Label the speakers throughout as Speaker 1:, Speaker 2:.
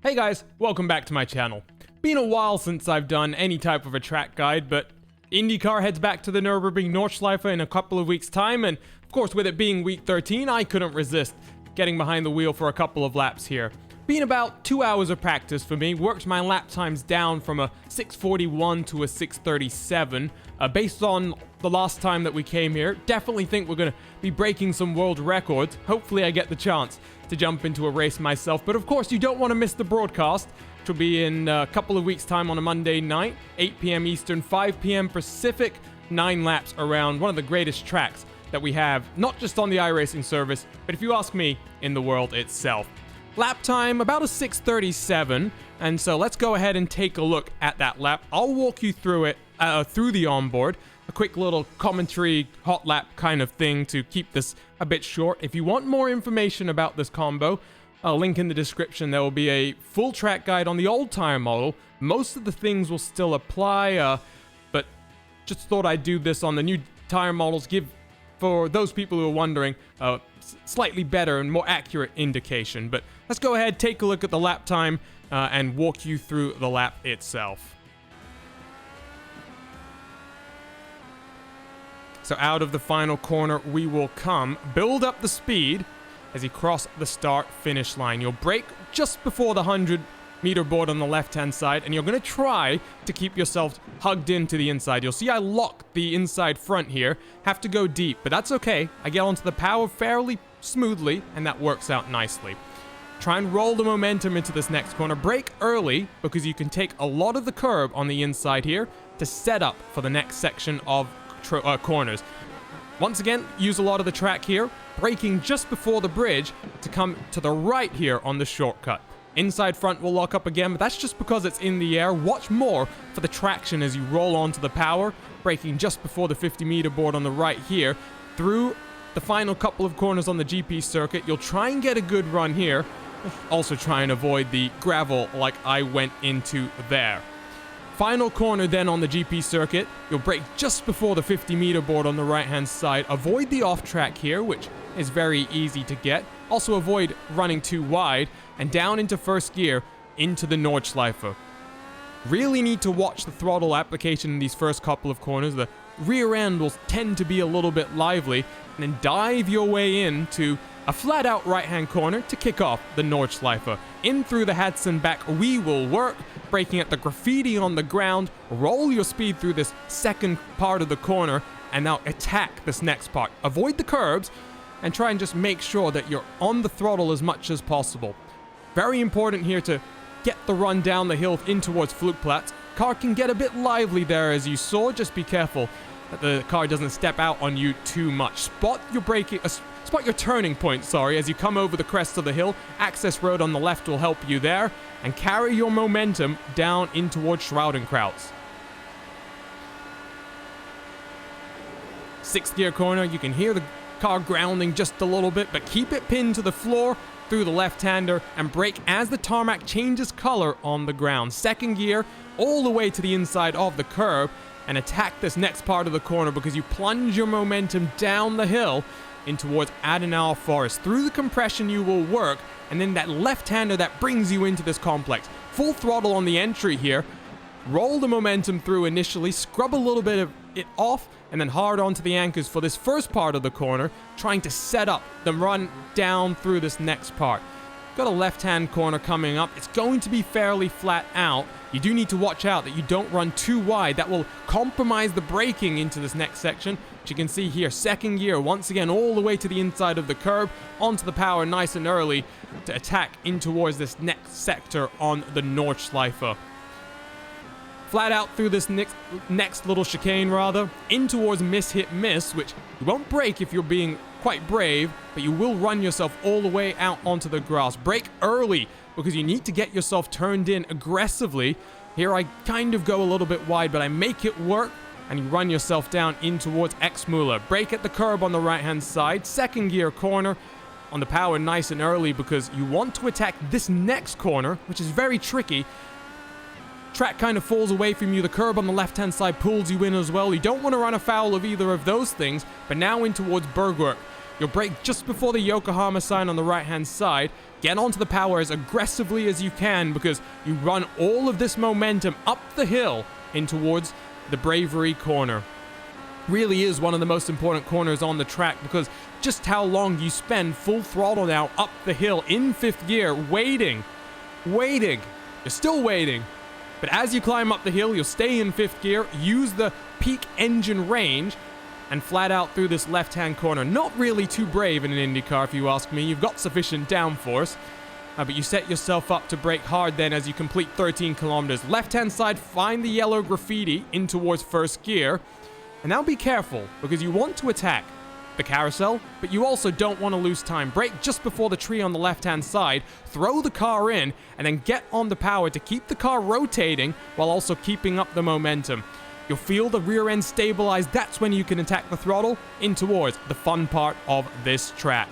Speaker 1: Hey guys, welcome back to my channel. Been a while since I've done any type of a track guide, but IndyCar heads back to the Nurburgring Nordschleife in a couple of weeks' time, and of course with it being week 13, I couldn't resist getting behind the wheel for a couple of laps here. Been about 2 hours of practice for me, worked my lap times down from a 6:41 to a 6:37. Based on the last time that we came here, definitely think we're going to be breaking some world records. Hopefully I get the chance to jump into a race myself, but of course you don't want to miss the broadcast, which will be in a couple of weeks' time on a Monday night, 8 p.m. Eastern, 5 p.m. Pacific, 9 laps around one of the greatest tracks that we have, not just on the iRacing service, but if you ask me, in the world itself. Lap time, about a 6:37, and so let's go ahead and take a look at that lap. I'll walk you through it, through the onboard, a quick little commentary hot lap kind of thing to keep this a bit short. If you want more information about this combo, I'll link in the description. There will be a full track guide on the old tire model. Most of the things will still apply, but just thought I'd do this on the new tire models, give, for those people who are wondering, slightly better and more accurate indication. But let's go ahead, take a look at the lap time, and walk you through the lap itself. So out of the final corner we will come. Build up the speed as you cross the start-finish line. You'll brake just before the 100-meter board on the left-hand side, and you're going to try to keep yourself hugged into the inside. You'll see I lock the inside front here. Have to go deep, but that's okay. I get onto the power fairly smoothly, and that works out nicely. Try and roll the momentum into this next corner. Brake early, because you can take a lot of the curb on the inside here to set up for the next section of corners. Once again, use a lot of the track here, braking just before the bridge to come to the right here on the shortcut. Inside front will lock up again, but that's just because it's in the air. Watch more for the traction as you roll onto the power, braking just before the 50-meter board on the right here. Through the final couple of corners on the GP circuit, you'll try and get a good run here. Also try and avoid the gravel like I went into there. Final corner then on the GP circuit, you'll brake just before the 50-meter board on the right-hand side. Avoid the off-track here, which is very easy to get. Also avoid running too wide, and down into first gear, into the Nordschleife. Really need to watch the throttle application in these first couple of corners. The rear end will tend to be a little bit lively, and then dive your way into a flat-out right-hand corner to kick off the Nordschleife. In through the Hudson back, we will work, braking at the graffiti on the ground, roll your speed through this second part of the corner, and now attack this next part. Avoid the curbs, and try and just make sure that you're on the throttle as much as possible. Very important here to get the run down the hill in towards Flugplatz. Car can get a bit lively there, as you saw. Just be careful that the car doesn't step out on you too much. Spot your turning point, as you come over the crest of the hill. Access road on the left will help you there, and carry your momentum down in towards Heusinkveld. Sixth gear corner, you can hear the car grounding just a little bit, but keep it pinned to the floor through the left-hander and brake as the tarmac changes color on the ground. Second gear, all the way to the inside of the curb, and attack this next part of the corner because you plunge your momentum down the hill in towards Adenauer Forest. Through the compression you will work, and then that left-hander that brings you into this complex. Full throttle on the entry here. Roll the momentum through initially, scrub a little bit of it off, and then hard onto the anchors for this first part of the corner, trying to set up the run down through this next part. Got a left-hand corner coming up. It's going to be fairly flat out. You do need to watch out that you don't run too wide. That will compromise the braking into this next section, which you can see here. Second gear, once again, all the way to the inside of the curb, onto the power nice and early to attack in towards this next sector on the Nordschleife. Flat out through this next little chicane, in towards miss, hit, miss, which you won't brake if you're being quite brave, but you will run yourself all the way out onto the grass. Brake early, because you need to get yourself turned in aggressively. Here I kind of go a little bit wide, but I make it work, and you run yourself down in towards Exmuller. Brake at the curb on the right-hand side. Second gear corner on the power nice and early, because you want to attack this next corner, which is very tricky. Track kind of falls away from you. The curb on the left-hand side pulls you in as well. You don't want to run afoul of either of those things, but now in towards Bergwerk. You'll brake just before the Yokohama sign on the right-hand side. Get onto the power as aggressively as you can because you run all of this momentum up the hill in towards the Bravery corner. Really is one of the most important corners on the track because just how long you spend full throttle now up the hill in 5th gear waiting. You're still waiting. But as you climb up the hill, you'll stay in 5th gear, use the peak engine range, and flat out through this left-hand corner. Not really too brave in an IndyCar, if you ask me. You've got sufficient downforce, but you set yourself up to brake hard then as you complete 13 kilometers. Left-hand side, find the yellow graffiti in towards 1st gear. And now be careful, because you want to attack the carousel, but you also don't want to lose time. Brake just before the tree on the left-hand side, throw the car in, and then get on the power to keep the car rotating while also keeping up the momentum. You'll feel the rear end stabilize. That's when you can attack the throttle in towards the fun part of this track.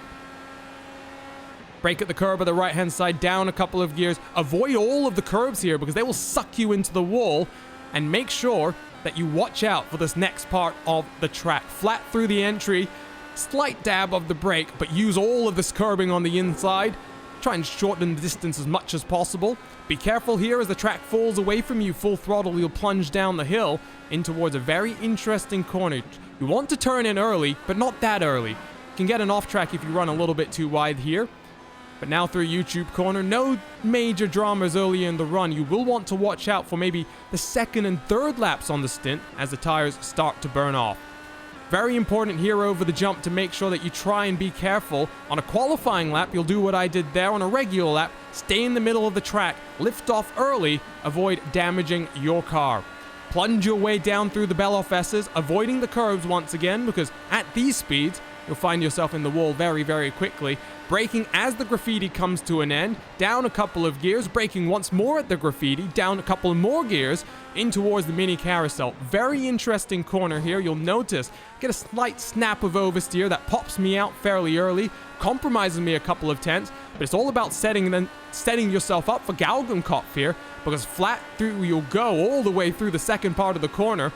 Speaker 1: Brake at the curb at the right-hand side, down a couple of gears. Avoid all of the curbs here because they will suck you into the wall, and make sure that you watch out for this next part of the track. Flat through the entry, slight dab of the brake, but use all of this curbing on the inside. Try and shorten the distance as much as possible. Be careful here as the track falls away from you. Full throttle, you'll plunge down the hill in towards a very interesting corner. You want to turn in early, but not that early. You can get an off track if you run a little bit too wide here. But now through YouTube corner, no major dramas early in the run. You will want to watch out for maybe the 2nd and 3rd laps on the stint as the tires start to burn off. Very important here over the jump to make sure that you try and be careful. On a qualifying lap, you'll do what I did there. On a regular lap, stay in the middle of the track, lift off early, avoid damaging your car. Plunge your way down through the Beloff S's, avoiding the curves once again, because at these speeds, you'll find yourself in the wall very, very quickly. Braking as the graffiti comes to an end, down a couple of gears, braking once more at the graffiti, down a couple more gears, in towards the mini carousel. Very interesting corner here. You'll notice, get a slight snap of oversteer that pops me out fairly early, compromises me a couple of tenths, but it's all about setting yourself up for Galgenkopf here, because flat through you'll go all the way through the second part of the corner.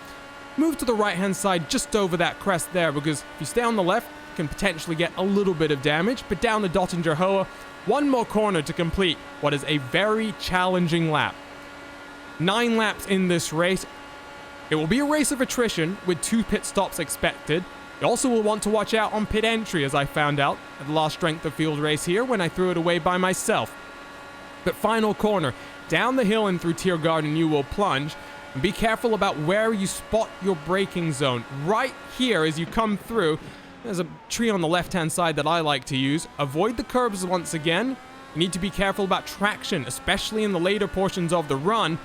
Speaker 1: Move to the right-hand side just over that crest there, because if you stay on the left, you can potentially get a little bit of damage, but down the Dottinger Hoa, one more corner to complete what is a very challenging lap. 9 laps in this race. It will be a race of attrition with 2 pit stops expected. You also will want to watch out on pit entry, as I found out at the last strength of field race here when I threw it away by myself. But final corner, down the hill and through Tiergarten you will plunge. And be careful about where you spot your braking zone. Right here as you come through, there's a tree on the left-hand side that I like to use. Avoid the curbs once again. You need to be careful about traction, especially in the later portions of the run.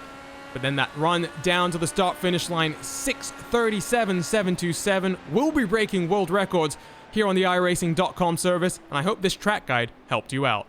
Speaker 1: But then that run down to the start-finish line, 6:37.727, will be breaking world records here on the iRacing.com service, and I hope this track guide helped you out.